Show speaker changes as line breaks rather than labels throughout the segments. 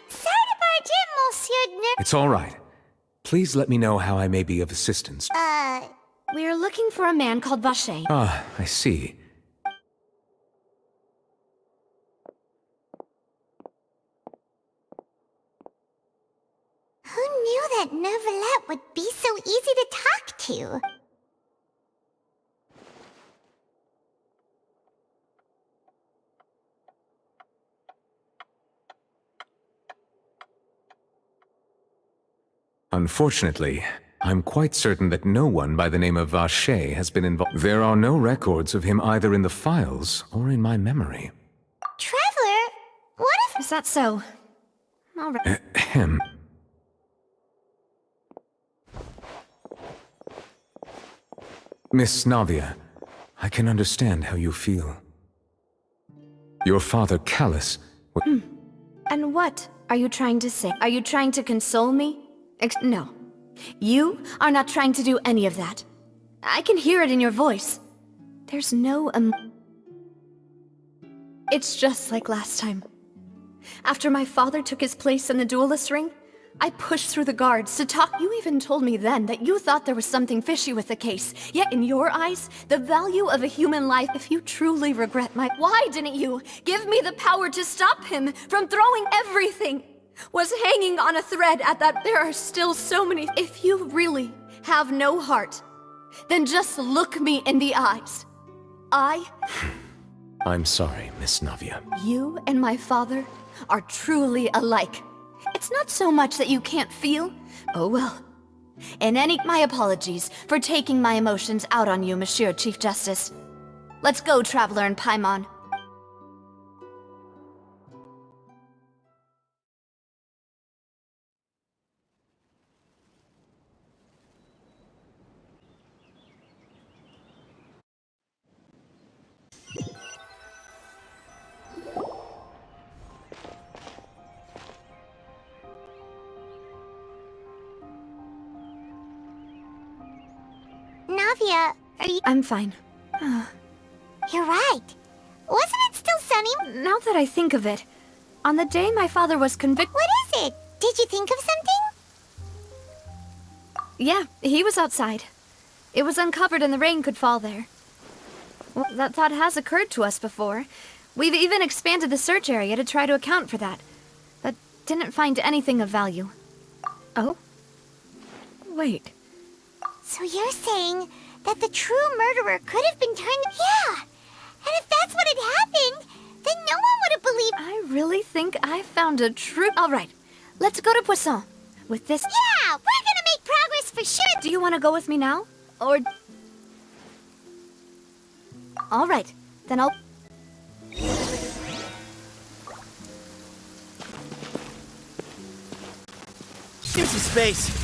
Sorry to barge in, Monsieur Ner-
It's all right. Please let me know how I may be of assistance.
We're looking for a man called Vacher.
Ah, I see.
Who knew that Neuvillette would be so easy to talk to?
Unfortunately, I'm quite certain that no one by the name of Vacher has been involved. There are no records of him either in the files or in my memory.
Traveler, what if—
Is that so? All right.
Ahem. Miss Navia, I can understand how you feel. Your father, Callus,
And what are you trying to say? Are you trying to console me? No. You are not trying to do any of that. I can hear it in your voice. There's no It's just like last time. After my father took his place in the duelist ring, I pushed through the guards to talk. You even told me then that you thought there was something fishy with the case. Yet in your eyes, the value of a human life, if you truly regret my— Why didn't you give me the power to stop him from throwing everything? Was hanging on a thread at that— There are still so many— If you really have no heart, then just look me in the eyes.
I'm sorry, Miss Navia.
You and my father are truly alike. It's not so much that you can't feel. Oh well. My apologies for taking my emotions out on you, Monsieur Chief Justice. Let's go, Traveler and Paimon.
Navia, are you—
I'm fine.
You're right. Wasn't it still sunny?
Now that I think of it, on the day my father was convicted—
What is it? Did you think of something?
Yeah, he was outside. It was uncovered and the rain could fall there. Well, that thought has occurred to us before. We've even expanded the search area to try to account for that, but didn't find anything of value. Oh? Wait.
So you're saying that the true murderer could have been turned— Yeah! And if that's what had happened, then no one would have believed—
I really think I found a true— All right, let's go to Poisson. With this—
Yeah! We're gonna make progress for sure!
Do you want to go with me now? Or— All right, then I'll—
Give some space.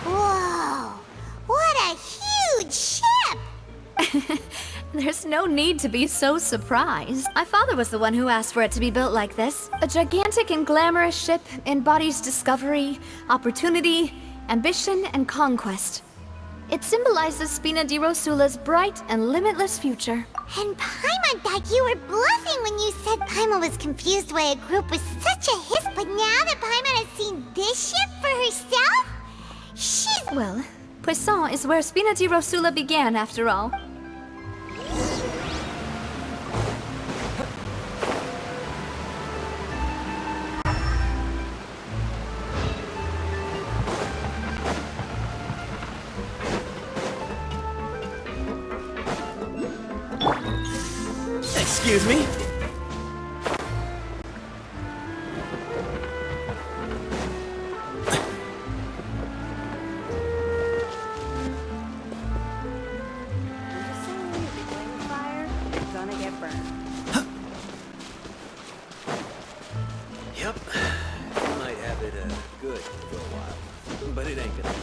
Whoa! What a huge ship!
There's no need to be so surprised. My father was the one who asked for it to be built like this. A gigantic and glamorous ship embodies discovery, opportunity, ambition, and conquest. It symbolizes Spina di Rosula's bright and limitless future.
And Paimon thought you were bluffing when you said Paimon was confused why a group was such a hiss. But now that Paimon has seen this ship for herself, she's...
Well, Poisson is where Spina di Rosula began, after all.
Excuse me? Yep. You might have it good for a while, but it ain't gonna.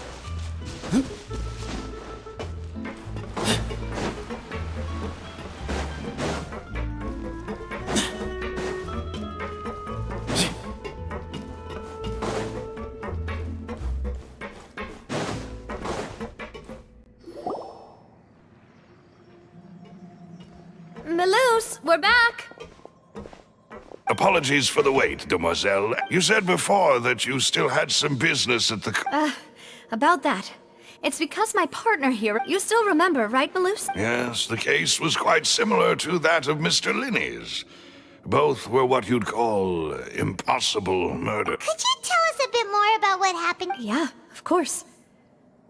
Melus, we're back!
Apologies for the wait, demoiselle. You said before that you still had some business at the...
About that. It's because my partner here... You still remember, right, Melus?
Yes, the case was quite similar to that of Mr. Linney's. Both were what you'd call impossible murder.
Could you tell us a bit more about what happened?
Yeah, of course.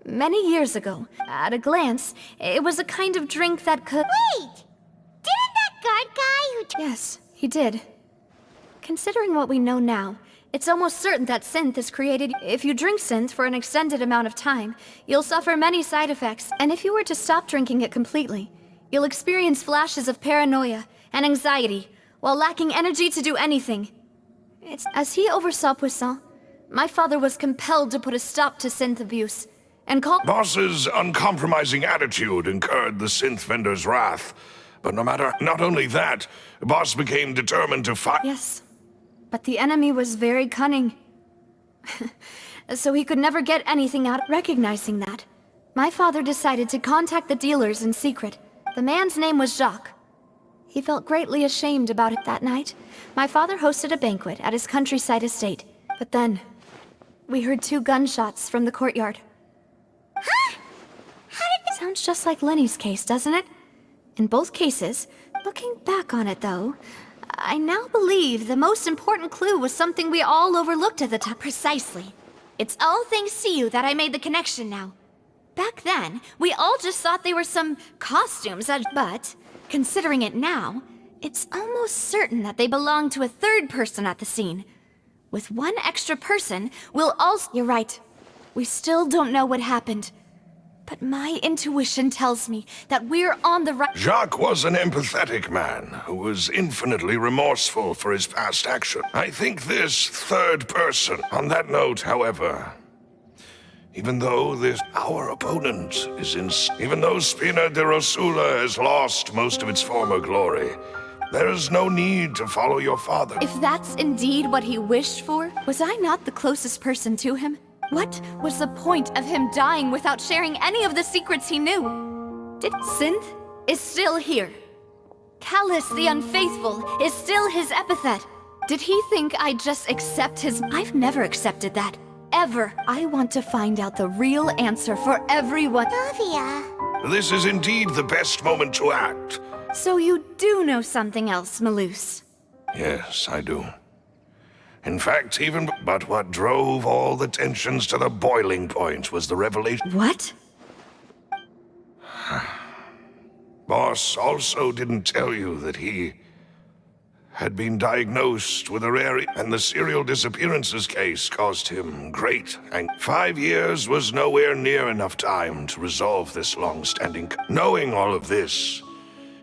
Many years ago, at a glance, it was a kind of drink that could...
Wait! Didn't that guard guy who...
Yes, he did. Considering what we know now, it's almost certain that synth is created. If you drink synth for an extended amount of time, you'll suffer many side effects. And if you were to stop drinking it completely, you'll experience flashes of paranoia and anxiety, while lacking energy to do anything. As he oversaw Poisson, my father was compelled to put a stop to synth abuse, and call...
Boss's uncompromising attitude incurred the synth vendor's wrath. But not only that, Boss became determined to fight...
Yes, but the enemy was very cunning. So he could never get anything out. Recognizing that, my father decided to contact the dealers in secret. The man's name was Jacques. He felt greatly ashamed about it that night. My father hosted a banquet at his countryside estate. But then, we heard 2 gunshots from the courtyard.
Huh? How did this...
Sounds just like Lenny's case, doesn't it? In both cases, looking back on it though, I now believe the most important clue was something we all overlooked at the time.
Precisely. It's all thanks to you that I made the connection now. Back then, we all just thought they were some costumes but, considering it now, it's almost certain that they belong to a third person at the scene. With one extra person, we'll also...
You're right. We still don't know what happened. But my intuition tells me that we're on the right...
Jacques was an empathetic man who was infinitely remorseful for his past action. I think this third person... On that note, however, even though our opponent is even though Spina di Rosula has lost most of its former glory, there is no need to follow your father.
If that's indeed what he wished for, was I not the closest person to him? What was the point of him dying without sharing any of the secrets he knew? Synth is still here. Callous the Unfaithful is still his epithet. Did he think I'd just accept his... I've never accepted that. Ever. I want to find out the real answer for everyone.
Navia.
This is indeed the best moment to act.
So you do know something else, Melus?
Yes, I do. In fact, but what drove all the tensions to the boiling point was the revelation...
What?
Boss also didn't tell you that he had been diagnosed with a rare... And the serial disappearances case caused him great anxiety. 5 years was nowhere near enough time to resolve this long-standing... Knowing all of this,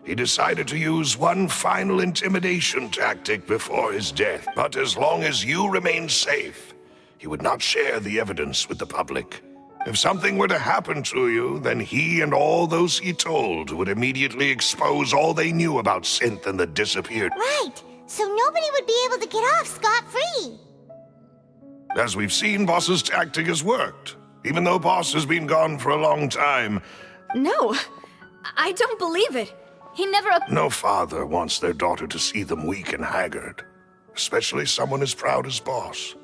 he decided to use one final intimidation tactic before his death. But as long as you remained safe, he would not share the evidence with the public. If something were to happen to you, then he and all those he told would immediately expose all they knew about Synth and the disappeared.
Right, so nobody would be able to get off scot-free.
As we've seen, Boss's tactic has worked. even though Boss has been gone for a long time.
No, I don't believe it. He never...
No father wants their daughter to see them weak and haggard, especially someone as proud as Boss.